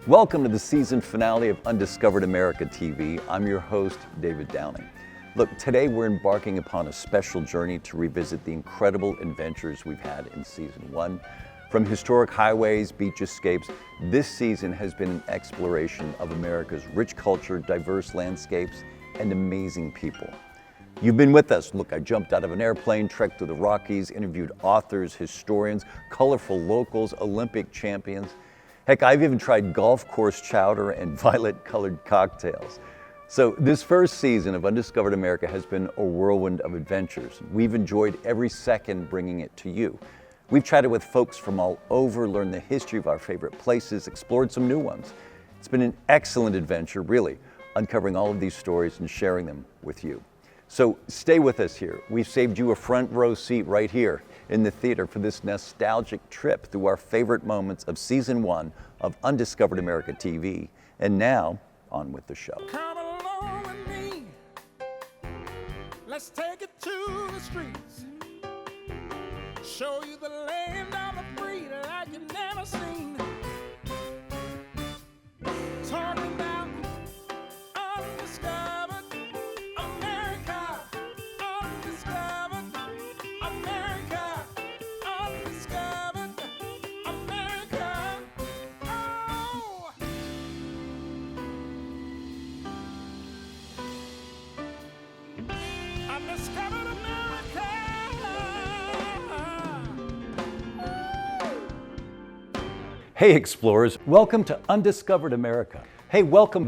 Welcome to the season finale of Undiscovered America TV. I'm your host, David Downing. Look, today we're embarking upon a special journey to revisit the incredible adventures we've had in season one. From historic highways, beach escapes, this season has been an exploration of America's rich culture, diverse landscapes, and amazing people. You've been with us. Look, I jumped out of an airplane, trekked through the Rockies, interviewed authors, historians, colorful locals, Olympic champions. Heck, I've even tried golf course chowder and violet-colored cocktails. So this first season of Undiscovered America has been a whirlwind of adventures. We've enjoyed every second bringing it to you. We've chatted with folks from all over, learned the history of our favorite places, explored some new ones. It's been an excellent adventure, really, uncovering all of these stories and sharing them with you. So stay with us here. We've saved you a front row seat right here in the theater for this nostalgic trip through our favorite moments of season one of Undiscovered America TV. And now, on with the show. Come along with me. Let's take it to the streets. Show you the land of the free like you've never seen. Talking about undiscovered America. Undiscovered America. Undiscovered America. Oh! Undiscovered America. Hey explorers, welcome to Undiscovered America. Hey, welcome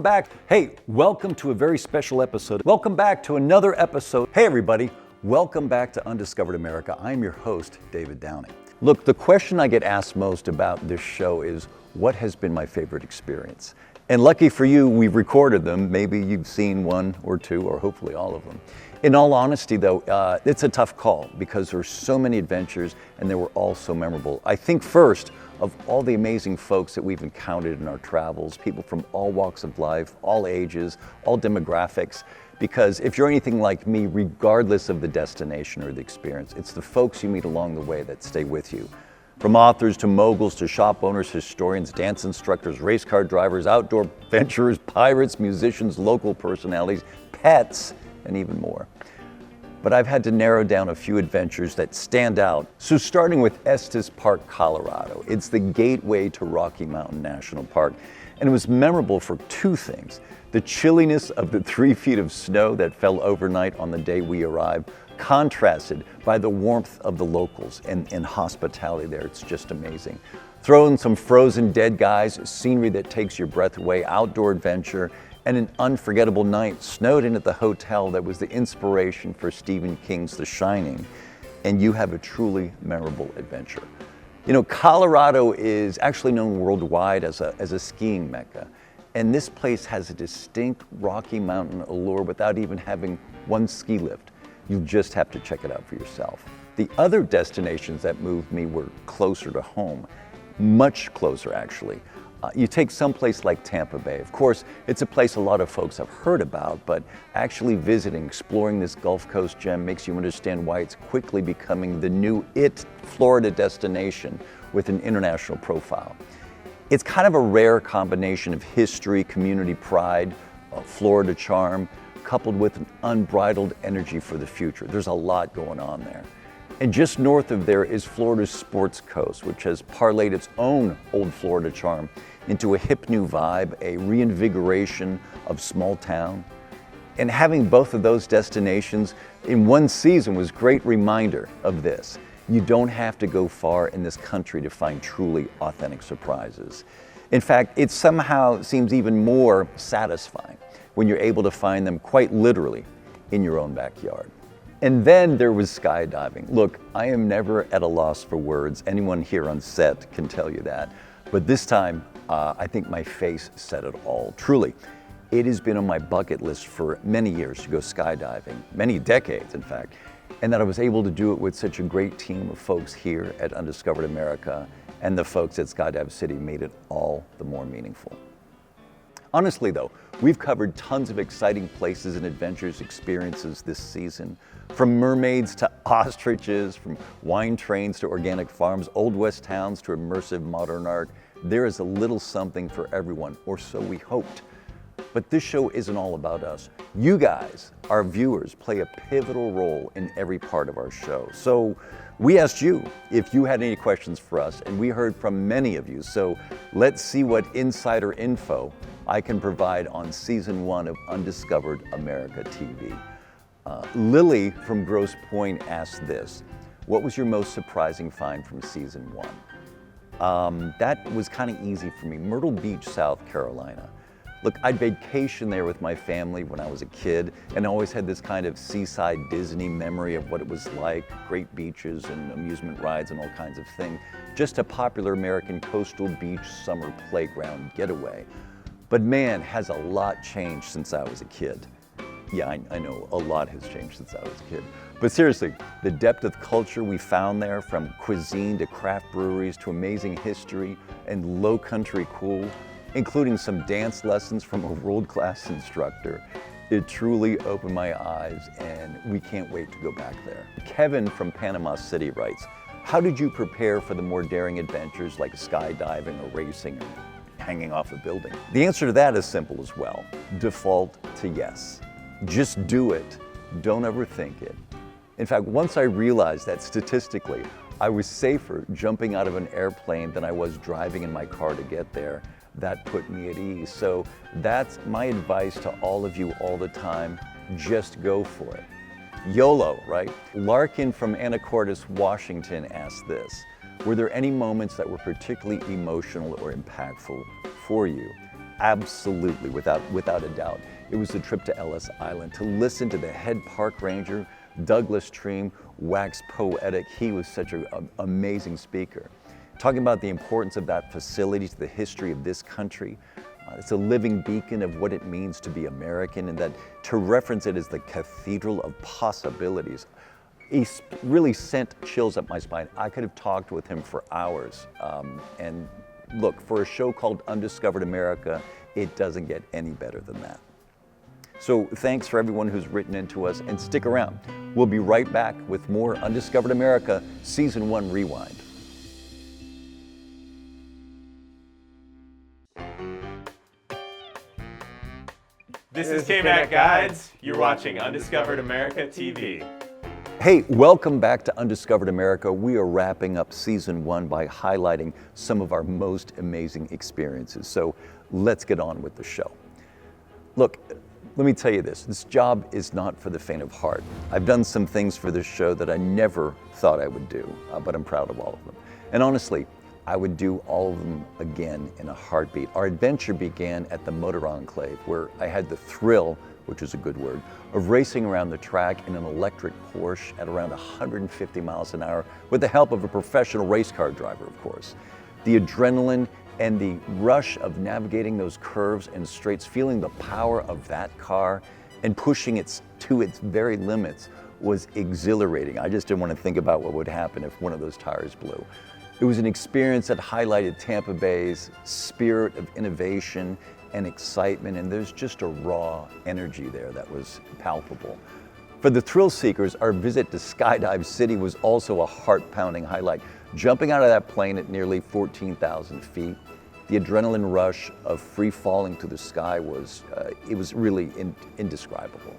back. Hey, welcome to a very special episode. Welcome back to another episode. Hey everybody, welcome back to Undiscovered America. I'm your host, David Downing. Look, the question I get asked most about this show is, what has been my favorite experience? And lucky for you, we've recorded them. Maybe you've seen one or two, or hopefully all of them. In all honesty though, it's a tough call because there's so many adventures and they were all so memorable. I think first of all the amazing folks that we've encountered in our travels, people from all walks of life, all ages, all demographics, because if you're anything like me, regardless of the destination or the experience, it's the folks you meet along the way that stay with you. From authors to moguls to shop owners, historians, dance instructors, race car drivers, outdoor venturers, pirates, musicians, local personalities, pets, and even more. But I've had to narrow down a few adventures that stand out. So starting with Estes Park, Colorado. It's the gateway to Rocky Mountain National Park. And it was memorable for two things. The chilliness of the 3 feet of snow that fell overnight on the day we arrived, contrasted by the warmth of the locals and hospitality there. It's just amazing. Throw in some frozen dead guys, scenery that takes your breath away, outdoor adventure, and an unforgettable night snowed in at the hotel that was the inspiration for Stephen King's The Shining, and you have a truly memorable adventure. You know, Colorado is actually known worldwide as a skiing mecca, and this place has a distinct Rocky Mountain allure without even having one ski lift. You just have to check it out for yourself. The other destinations that moved me were closer to home, much closer actually. You take someplace like Tampa Bay. Of course, it's a place a lot of folks have heard about, but actually visiting, exploring this Gulf Coast gem makes you understand why it's quickly becoming the new Florida destination with an international profile. It's kind of a rare combination of history, community pride, Florida charm, coupled with an unbridled energy for the future. There's a lot going on there. And just north of there is Florida's Sports Coast, which has parlayed its own old Florida charm into a hip new vibe, a reinvigoration of small town. And having both of those destinations in one season was a great reminder of this. You don't have to go far in this country to find truly authentic surprises. In fact, it somehow seems even more satisfying when you're able to find them quite literally in your own backyard. And then there was skydiving. Look, I am never at a loss for words. Anyone here on set can tell you that. But this time, I think my face said it all. Truly, it has been on my bucket list for many years to go skydiving, many decades in fact, and that I was able to do it with such a great team of folks here at Undiscovered America and the folks at Skydive City made it all the more meaningful. Honestly though, we've covered tons of exciting places and adventures experiences this season. From mermaids to ostriches, from wine trains to organic farms, Old West towns to immersive modern art, There is a little something for everyone, or so we hoped. But this show isn't all about us. You guys, our viewers, play a pivotal role in every part of our show. So we asked you if you had any questions for us, and we heard from many of you. So let's see what insider info I can provide on season 1 of Undiscovered America TV. Lily from Grosse Pointe asked this: what was your most surprising find from season 1? That was kind of easy for me. Myrtle Beach, South Carolina. Look, I'd vacation there with my family when I was a kid, and always had this kind of seaside Disney memory of what it was like, great beaches and amusement rides and all kinds of things. Just a popular American coastal beach summer playground getaway. But man, has a lot changed since I was a kid. Yeah, I know, a lot has changed since I was a kid. But seriously, the depth of culture we found there, from cuisine to craft breweries to amazing history and low country cool, including some dance lessons from a world-class instructor, it truly opened my eyes, and we can't wait to go back there. Kevin from Panama City writes, how did you prepare for the more daring adventures like skydiving or racing or hanging off a building? The answer to that is simple as well. Default to yes. Just do it. Don't overthink it. In fact, once I realized that statistically, I was safer jumping out of an airplane than I was driving in my car to get there, that put me at ease. So that's my advice to all of you all the time. Just go for it. YOLO, right? Larkin from Anacortes, Washington asked this: were there any moments that were particularly emotional or impactful for you? Absolutely, without a doubt. It was the trip to Ellis Island to listen to the head park ranger, Douglas Treem, wax poetic. He was such an amazing speaker. Talking about the importance of that facility to the history of this country. It's a living beacon of what it means to be American, and that to reference it as the cathedral of possibilities. He really sent chills up my spine. I could have talked with him for hours. And look, for a show called Undiscovered America, it doesn't get any better than that. So thanks for everyone who's written into us, and stick around. We'll be right back with more Undiscovered America Season 1 Rewind. This is K-Mac Guides. You're watching Undiscovered America TV. Hey, welcome back to Undiscovered America. We are wrapping up season 1 by highlighting some of our most amazing experiences. So let's get on with the show. Look, let me tell you this job is not for the faint of heart. I've done some things for this show that I never thought I would do, but I'm proud of all of them. And honestly, I would do all of them again in a heartbeat. Our adventure began at the Motor Enclave, where I had the thrill, which is a good word, of racing around the track in an electric Porsche at around 150 miles an hour with the help of a professional race car driver, of course. The adrenaline and the rush of navigating those curves and straights, feeling the power of that car and pushing it to its very limits was exhilarating. I just didn't want to think about what would happen if one of those tires blew. It was an experience that highlighted Tampa Bay's spirit of innovation and excitement, and there's just a raw energy there that was palpable. For the thrill seekers, our visit to Skydive City was also a heart-pounding highlight. Jumping out of that plane at nearly 14,000 feet, the adrenaline rush of free falling to the sky was really indescribable.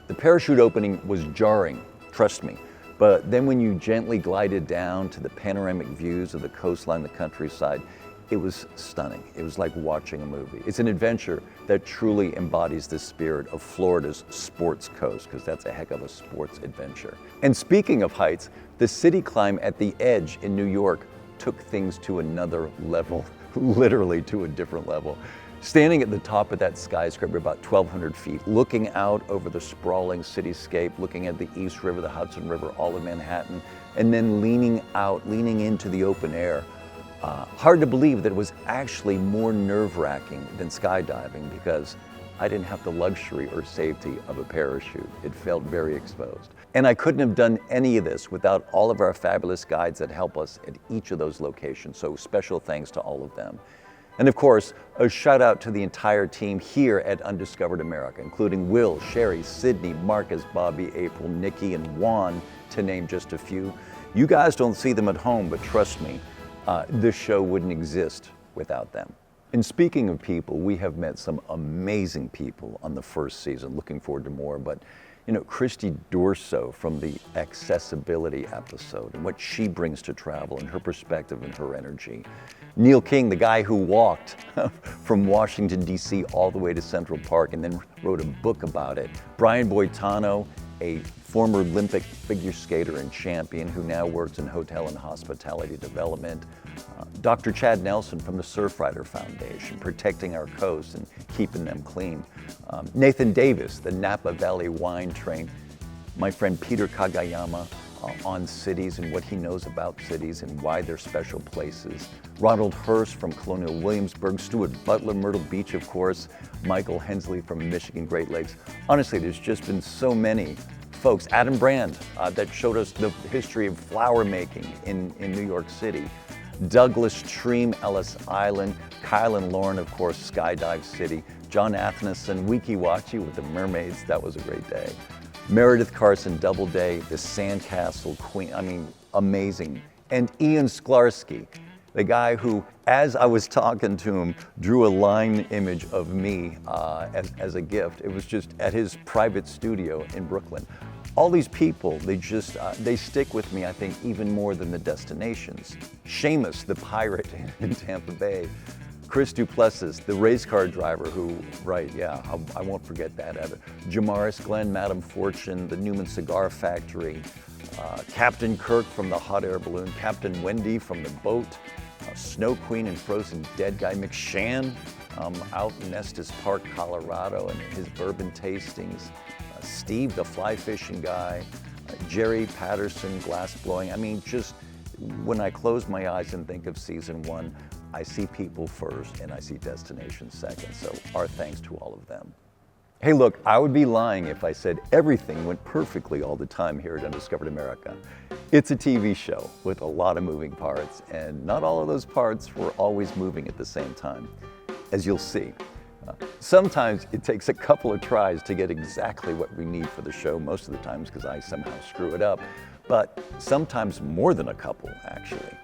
The parachute opening was jarring, trust me. But then when you gently glided down to the panoramic views of the coastline, the countryside, it was stunning. It was like watching a movie. It's an adventure that truly embodies the spirit of Florida's sports coast, because that's a heck of a sports adventure. And speaking of heights, the city climb at the Edge in New York took things to another level, literally to a different level. Standing at the top of that skyscraper, about 1,200 feet, looking out over the sprawling cityscape, looking at the East River, the Hudson River, all of Manhattan, and then leaning into the open air. Hard to believe that it was actually more nerve-wracking than skydiving, because I didn't have the luxury or safety of a parachute. It felt very exposed. And I couldn't have done any of this without all of our fabulous guides that help us at each of those locations, so special thanks to all of them. And of course, a shout out to the entire team here at Undiscovered America, including Will, Sherry, Sydney, Marcus, Bobby, April, Nikki, and Juan, to name just a few. You guys don't see them at home, but trust me, this show wouldn't exist without them. And speaking of people, we have met some amazing people on the first season. Looking forward to more, but you know, Christy Dorso from the accessibility episode and what she brings to travel and her perspective and her energy. Neil King, the guy who walked from Washington, D.C. all the way to Central Park and then wrote a book about it. Brian Boitano, a former Olympic figure skater and champion who now works in hotel and hospitality development. Dr. Chad Nelson from the Surfrider Foundation, protecting our coasts and keeping them clean. Nathan Davis, the Napa Valley wine train. My friend Peter Kagayama on cities and what he knows about cities and why they're special places. Ronald Hurst from Colonial Williamsburg, Stuart Butler, Myrtle Beach, of course, Michael Hensley from Michigan Great Lakes. Honestly, there's just been so many folks. Adam Brand, that showed us the history of flower making in New York City. Douglas Treem, Ellis Island. Kyle and Lauren, of course, Skydive City. John Athanason, Weeki Wachee with the mermaids. That was a great day. Meredith Carson, Doubleday, the Sandcastle Queen. I mean, amazing. And Ian Sklarski, the guy who, as I was talking to him, drew a line image of me as a gift. It was just at his private studio in Brooklyn. All these people, they stick with me, I think, even more than the destinations. Seamus, the pirate in Tampa Bay. Chris Duplessis, the race car driver who, I won't forget that ever. Jamaris Glenn, Madame Fortune, the Newman Cigar Factory, Captain Kirk from the hot air balloon, Captain Wendy from the boat, Snow Queen and Frozen Dead Guy, McShann out in Estes Park, Colorado, and his bourbon tastings. Steve, the fly fishing guy, Jerry Patterson, glass blowing. I mean, just when I close my eyes and think of season one, I see people first and I see destinations second. So our thanks to all of them. Hey, look, I would be lying if I said everything went perfectly all the time here at Undiscovered America. It's a TV show with a lot of moving parts, and not all of those parts were always moving at the same time, as you'll see. Sometimes it takes a couple of tries to get exactly what we need for the show, most of the times because I somehow screw it up, but sometimes more than a couple, actually.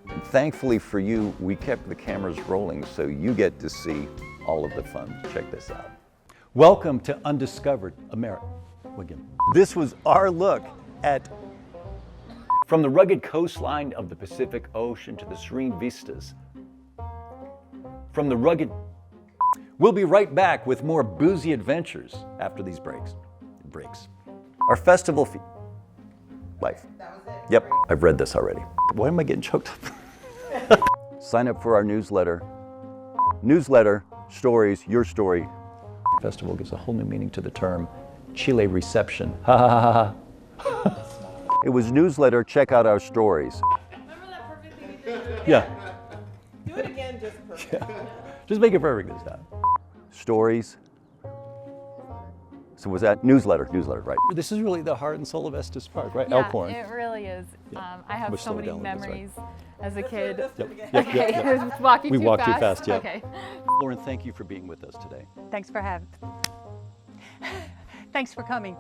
And thankfully for you, we kept the cameras rolling so you get to see all of the fun. Check this out. Welcome to Undiscovered America. This was our look at from the rugged coastline of the Pacific Ocean to the serene vistas. From the rugged... We'll be right back with more boozy adventures after these breaks. Our festival life. That was it. Yep, I've read this already. Why am I getting choked up? Sign up for our newsletter. Newsletter, stories, your story. Festival gives a whole new meaning to the term Chile reception. Ha ha ha ha. It was newsletter, check out our stories. Remember that perfect thing you did? Yeah. Do it again, just perfect. Yeah. Just make it perfect this time. Stories. So was that newsletter, right? This is really the heart and soul of Estes Park, right? Yeah, Elkhorn. it really is. Yeah. I have We'll so slow it many down a little bit, memories as a kid. Yep. Okay, walking We too walked fast. too fast, yeah. Okay. Lauren, thank you for being with us today. Thanks for having. Thanks for coming.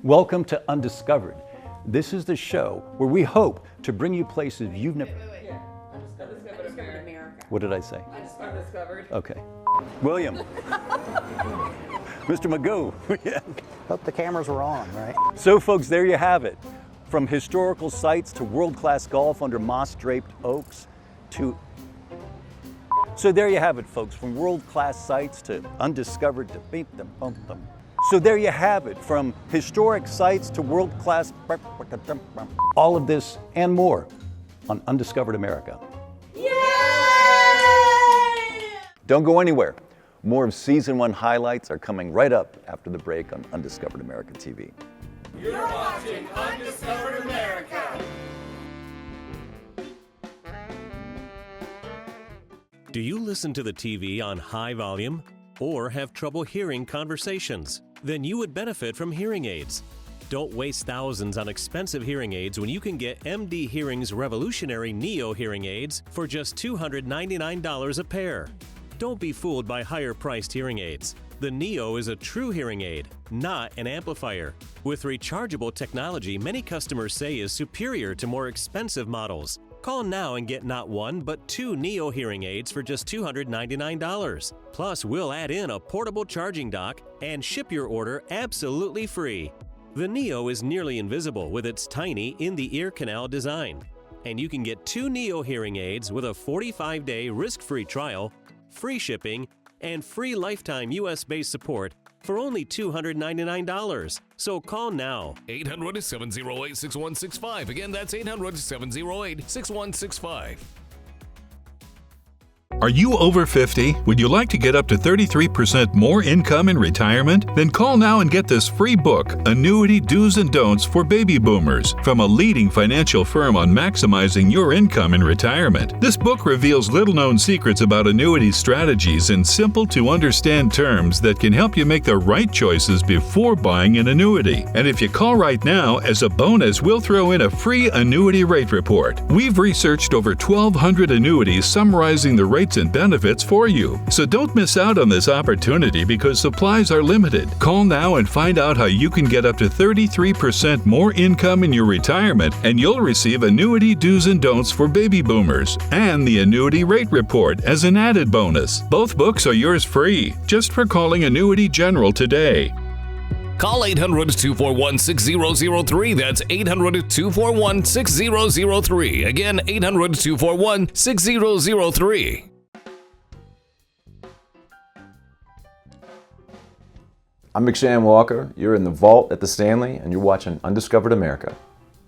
Welcome to Undiscovered. This is the show where we hope to bring you places you've never... Undiscovered America. What did I say? Undiscovered. Okay. William. Mr. Magoo. Yeah. Hope the cameras were on, right? So folks, there you have it. From historical sites to world-class golf under moss-draped oaks to... So there you have it, folks. From world-class sites to undiscovered to beep them, bump them. So there you have it. From historic sites to world-class... All of this and more on Undiscovered America. Yay! Don't go anywhere. More of season 1 highlights are coming right up after the break on Undiscovered America TV. You're watching Undiscovered America. Do you listen to the TV on high volume or have trouble hearing conversations? Then you would benefit from hearing aids. Don't waste thousands on expensive hearing aids when you can get MD Hearing's revolutionary Neo hearing aids for just $299 a pair. Don't be fooled by higher-priced hearing aids. The Neo is a true hearing aid, not an amplifier. With rechargeable technology many customers say is superior to more expensive models. Call now and get not one, but 2 Neo hearing aids for just $299. Plus, we'll add in a portable charging dock and ship your order absolutely free. The Neo is nearly invisible with its tiny in-the-ear canal design. And you can get 2 Neo hearing aids with a 45-day risk-free trial, free shipping, and free lifetime US-based support for only $299. So call now. 800-708-6165. Again, that's 800-708-6165. Are you over 50? Would you like to get up to 33% more income in retirement? Then call now and get this free book, Annuity Do's and Don'ts for Baby Boomers, from a leading financial firm on maximizing your income in retirement. This book reveals little-known secrets about annuity strategies in simple-to-understand terms that can help you make the right choices before buying an annuity. And if you call right now, as a bonus, we'll throw in a free annuity rate report. We've researched over 1,200 annuities summarizing the rates and benefits for you. So don't miss out on this opportunity because supplies are limited. Call now and find out how you can get up to 33% more income in your retirement, and you'll receive Annuity Do's and Don'ts for Baby Boomers and the Annuity Rate Report as an added bonus. Both books are yours free, just for calling Annuity General today. Call 800-241-6003. That's 800-241-6003. Again, 800-241-6003. I'm McShan Walker. You're in the vault at the Stanley, and you're watching Undiscovered America.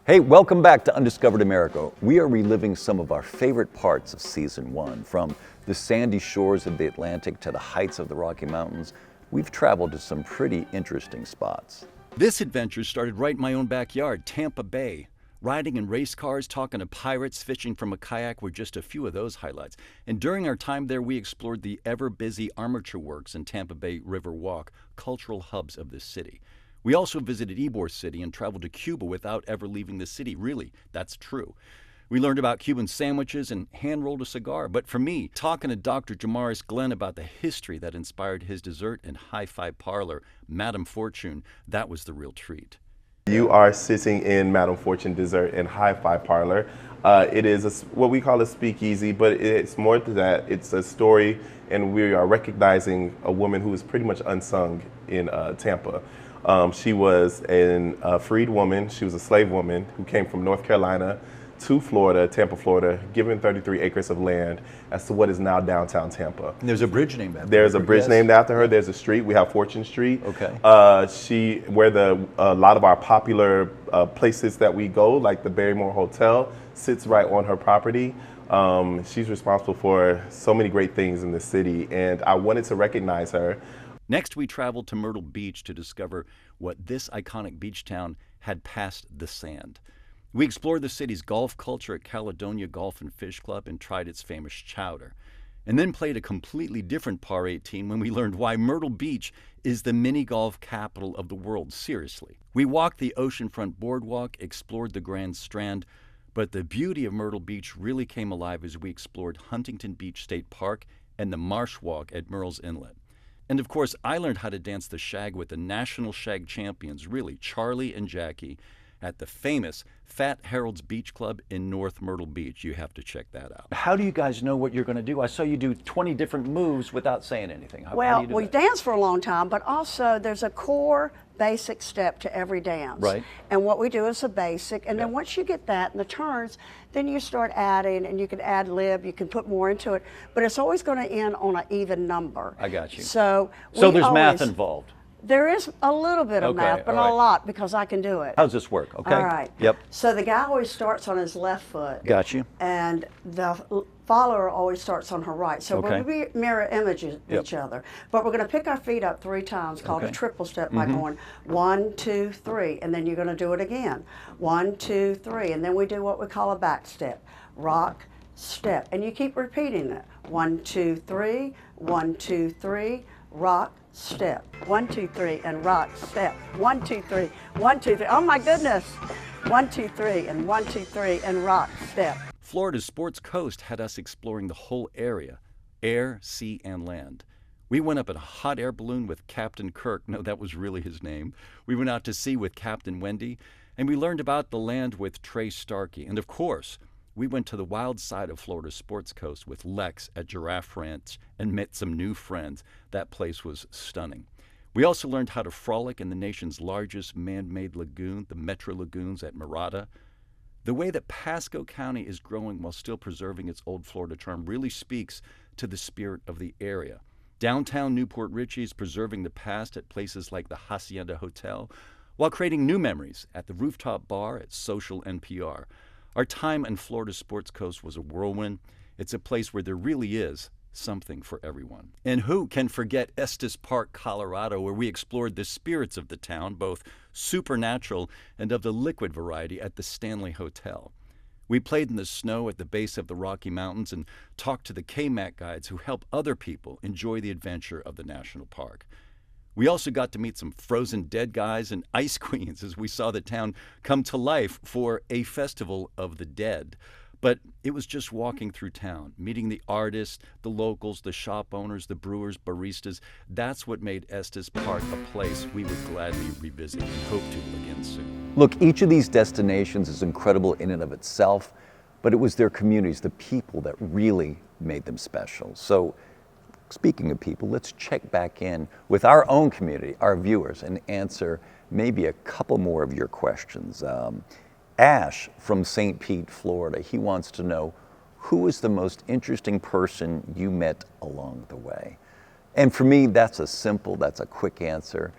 Hey, welcome back to Undiscovered America. We are reliving some of our favorite parts of Season 1, from the sandy shores of the Atlantic to the heights of the Rocky Mountains. We've traveled to some pretty interesting spots. This adventure started right in my own backyard, Tampa Bay. Riding in race cars, talking to pirates, fishing from a kayak were just a few of those highlights. And during our time there, we explored the ever-busy armature works and Tampa Bay River Walk, cultural hubs of the city. We also visited Ybor City and traveled to Cuba without ever leaving the city. Really, that's true. We learned about Cuban sandwiches and hand-rolled a cigar. But for me, talking to Dr. Jamaris Glenn about the history that inspired his dessert and hi-fi parlor, Madame Fortune, that was the real treat. You are sitting in Madame Fortune Dessert and Hi-Fi Parlor. It is what we call a speakeasy, but it's more than that. It's a story, and we are recognizing a woman who is pretty much unsung in Tampa. She was a freed woman. She was a slave woman who came from North Carolina to Florida, Tampa, Florida, given 33 acres of land as to what is now downtown Tampa. And there's a bridge named after her. There's a bridge named after her. There's a street. We have Fortune Street. Okay. Where a lot of our popular places that we go, like the Barrymore Hotel, sits right on her property. She's responsible for so many great things in the city, and I wanted to recognize her. Next, we traveled to Myrtle Beach to discover what this iconic beach town had past the sand. We explored the city's golf culture at Caledonia Golf and Fish Club and tried its famous chowder. And then played a completely different par 18 when we learned why Myrtle Beach is the mini-golf capital of the world, seriously. We walked the oceanfront boardwalk, explored the Grand Strand, but the beauty of Myrtle Beach really came alive as we explored Huntington Beach State Park and the Marsh Walk at Murrells Inlet. And of course, I learned how to dance the shag with the national shag champions, really, Charlie and Jackie, at the famous Fat Harold's Beach Club in North Myrtle Beach. You have to check that out. How do you guys know what you're going to do? I saw you do 20 different moves without saying anything. How do you do we that? danced for a long time, but also there's a core basic step to every dance. Right. And what we do is a basic, and then once you get that and the turns, then you start adding, and you can add lib, you can put more into it, but it's always going to end on an even number. I got you. So there's math involved. There is a little bit of math, but not a lot, because I can do it. How does this work? Okay. All right. Yep. So the guy always starts on his left foot. Got you. And the follower always starts on her right. So we're going to mirror images each other. But we're going to pick our feet up 3 times, called a triple step, by going 1, 2, 3, and then you're going to do it again. 1, 2, 3, and then we do what we call a back step. Rock, step, and you keep repeating it. 1, 2, 3, 1, 2, 3, rock, step. 1, 2, 3, and rock, step. 1, 2, 3, 1, 2, 3. Oh my goodness! 1, 2, 3, and 1, 2, 3, and rock, step. Florida's Sports Coast had us exploring the whole area, air, sea, and land. We went up in a hot air balloon with Captain Kirk. No, that was really his name. We went out to sea with Captain Wendy, and we learned about the land with Trey Starkey. And of course, we went to the wild side of Florida's Sports Coast with Lex at Giraffe Ranch and met some new friends. That place was stunning. We also learned how to frolic in the nation's largest man-made lagoon, the Metro Lagoons at Mirada. The way that Pasco County is growing while still preserving its old Florida charm really speaks to the spirit of the area. Downtown Newport Richey is preserving the past at places like the Hacienda Hotel, while creating new memories at the rooftop bar at Social NPR. Our time in Florida's Sports Coast was a whirlwind. It's a place where there really is something for everyone. And who can forget Estes Park, Colorado, where we explored the spirits of the town, both supernatural and of the liquid variety, at the Stanley Hotel. We played in the snow at the base of the Rocky Mountains and talked to the KMAC guides who help other people enjoy the adventure of the national park. We also got to meet some frozen dead guys and ice queens as we saw the town come to life for a festival of the dead. But it was just walking through town, meeting the artists, the locals, the shop owners, the brewers, baristas. That's what made Estes Park a place we would gladly revisit and hope to again soon. Look, each of these destinations is incredible in and of itself, but it was their communities, the people, that really made them special. So, speaking of people, let's check back in with our own community, our viewers, and answer maybe a couple more of your questions. Ash from St. Pete, Florida, he wants to know, who was the most interesting person you met along the way? And for me, that's a quick answer.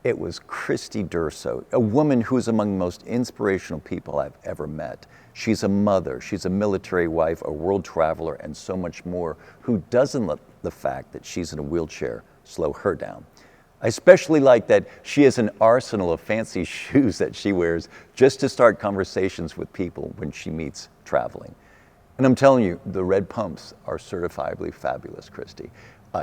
It was Christy Durso, a woman who is among the most inspirational people I've ever met. She's a mother, she's a military wife, a world traveler, and so much more, who doesn't let the fact that she's in a wheelchair slow her down. I especially like that she has an arsenal of fancy shoes that she wears just to start conversations with people when she meets traveling. And I'm telling you, the red pumps are certifiably fabulous, Christy.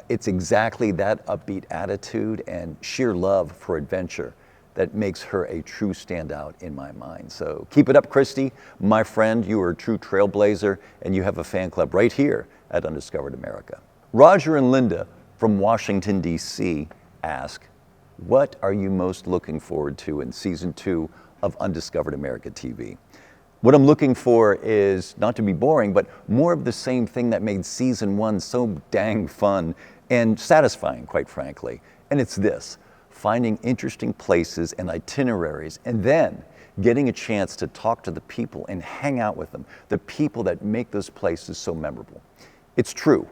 It's exactly that upbeat attitude and sheer love for adventure that makes her a true standout in my mind. So keep it up, Christy. My friend, you are a true trailblazer, and you have a fan club right here at Undiscovered America. Roger and Linda from Washington, D.C. ask, what are you most looking forward to in season 2 of Undiscovered America TV? What I'm looking for is, not to be boring, but more of the same thing that made season 1 so dang fun and satisfying, quite frankly. And it's this: finding interesting places and itineraries, and then getting a chance to talk to the people and hang out with them, the people that make those places so memorable. It's true.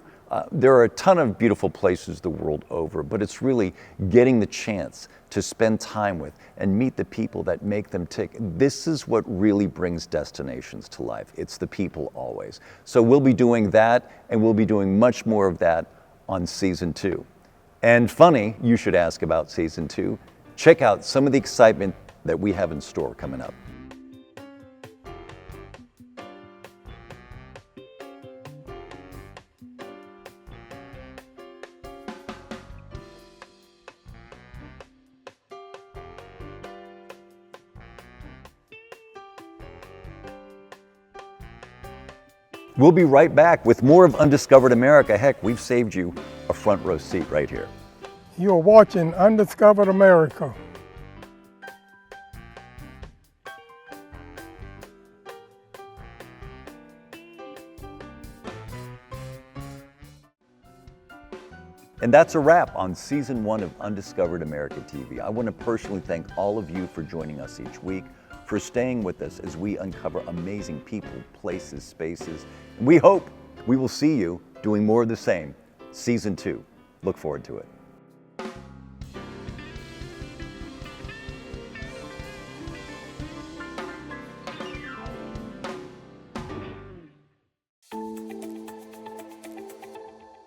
There are a ton of beautiful places the world over, but it's really getting the chance to spend time with and meet the people that make them tick. This is what really brings destinations to life. It's the people always. So we'll be doing that, and we'll be doing much more of that on season 2. And funny, you should ask about season 2. Check out some of the excitement that we have in store coming up. We'll be right back with more of Undiscovered America. Heck, we've saved you a front row seat right here. You're watching Undiscovered America. And that's a wrap on season 1 of Undiscovered America TV. I want to personally thank all of you for joining us each week, for staying with us as we uncover amazing people, places, spaces. And we hope we will see you doing more of the same. Season 2. Look forward to it.